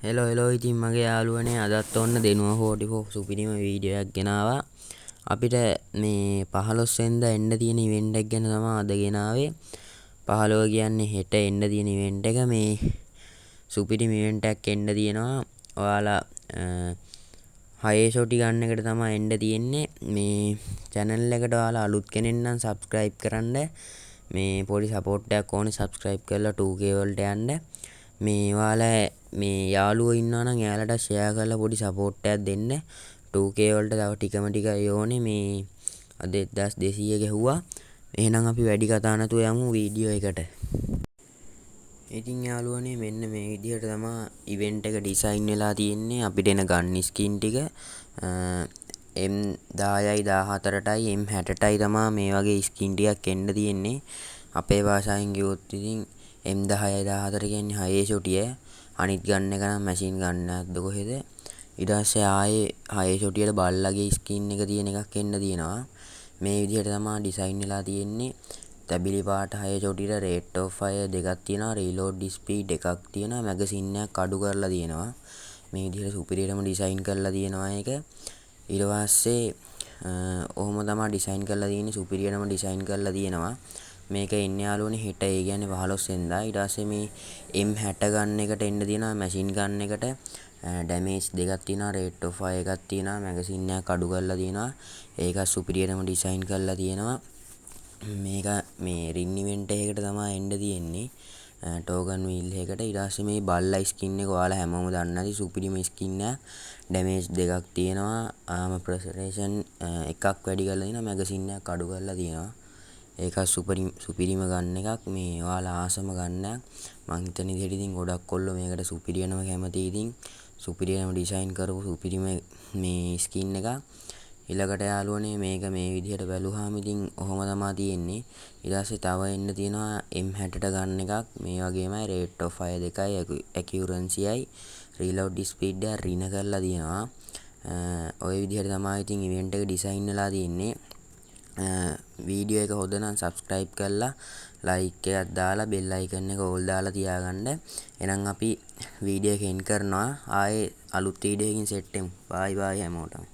Hello ඉතින් මගේ යාළුවනේ අදත් ඔන්න දෙනුව 44 සුපිරිම වීඩියෝ එකක් ගෙනාවා. අපිට මේ 15 වෙනිදා එන්න තියෙන ඉවෙන්ට් එක ගැන තමයි අද ගෙනාවේ. 15 කියන්නේ හෙට එන්න තියෙන ඉවෙන්ට් එක. මේ සුපිරිම ඉවෙන්ට් එකක් එන්න තියෙනවා. ඔයාලා හයේ ෂොටි ගන්න එකට තමයි එන්න තියෙන්නේ. මේ channel එකට ඔයාලා අලුත් කෙනෙක් නම් subscribe කරන්න. මේ පොඩි support එකක් ඕනේ subscribe කරලා 2k වලට යන්න. මේ ඔයාලා මේ යාළුවෝ ඉන්නවා නම් එයාලට share කරලා පොඩි support එකක් දෙන්න. 2k වලට තව ටිකම ටිකයි ඕනේ. මේ අද 1200 ගැහුවා. එහෙනම් අපි වැඩි කතා නැතුව යමු වීඩියෝ එකට. ඉතින් යාළුවනේ මෙන්න මේ විදිහට තමයි ඉවෙන්ට් එක ඩිසයින් වෙලා තියෙන්නේ. අපිට එන ගන් ස්කින් ටික M10යි 14ටයි M60ටයි තමයි මේ වගේ ස්කින් ටිකක් එන්න තියෙන්නේ. අපේ භාෂාවෙන් කිව්වොත් ඉතින් M10යි 14 කියන්නේ හයේ ෂොටිය. අනිත් ගන්න එක නම් මැෂින් ගන්න නැද්ද කොහෙද? ඊට පස්සේ ආයේ හයේ ෂොටියට බල්ලගේ ස්කින් එක තියෙන එකක් එන්න තියෙනවා. මේ විදිහට තමයි ඩිසයින් වෙලා තියෙන්නේ. තැබිලි පාට හයේ ෂොටියට rate of fire දෙකක් තියෙනවා. reload speed එකක් තියෙනවා. මැගසින් එකක් අඩු කරලා තියෙනවා. මේ විදිහට සුපිරියටම ඩිසයින් කරලා තියෙනවා ඒක. ඊට පස්සේ ඔහොම තමයි ඩිසයින් කරලා තියෙන්නේ. සුපිරියටම ඩිසයින් කරලා තියෙනවා. මේක එන්නේ යාළුවනේ හෙට ඒ කියන්නේ 15 වෙනිදා. ඊට පස්සේ මේ M60 ගන්න එකට එන්න තියෙනවා. මැෂින් ගන්න එකට ඩැමේජ් දෙකක් තියෙනවා. rate of fire එකක් තියෙනවා. මැගසින් එකක් අඩු කරලා තියෙනවා. ඒක සුපිරියටම ඩිසයින් කරලා තියෙනවා. මේක මේ රින් ඉවෙන්ට් එකකට තමයි එන්න තියෙන්නේ. ටෝකන් වීල් එකකට. ඊට පස්සේ මේ බල්ලා ස්කින් එක ඔයාලා හැමෝම දන්නේ නැති සුපිරිම ස්කින් එක. ඩැමේජ් දෙකක් තියෙනවා. ආම ප්‍රෙසරේෂන් එකක් වැඩි කරලා තියෙනවා. මැගසින් එකක් අඩු කරලා තියෙනවා. ඒක සුපිරිම ගන්න එකක්. මේ ඔයාලා ආසම ගන්නයක්. මං හිතන විදිහට ඉතින් ගොඩක් කොල්ලෝ මේකට සුපිරියනම කැමතියි. ඉතින් සුපිරියනම ඩිසයින් කරපු සුපිරිම මේ ස්කින් එක. ඊළඟට යාළුවනේ මේක මේ විදිහට බැලුවාම ඉතින් ඔහොම තමයි තියෙන්නේ. ඊට පස්සේ තව එන්න තියෙනවා M60ට ගන්න එකක්. මේ වගේමයි rate of fire දෙකයි accuracy යි reload speed එක රින කරලා තියෙනවා. ඔය විදිහට තමයි ඉතින් ඉවෙන්ට් එක ඩිසයින් වෙලා තියෙන්නේ. වීඩියෝ එක හොඳ නම් subscribe කරලා like එකක් දාලා bell icon එක all දාලා තියාගන්න. එහෙනම් අපි වීඩියෝ එක end කරනවා. ආයේ අලුත් වීඩියෝ එකකින් සෙට් වෙමු. bye bye හැමෝටම.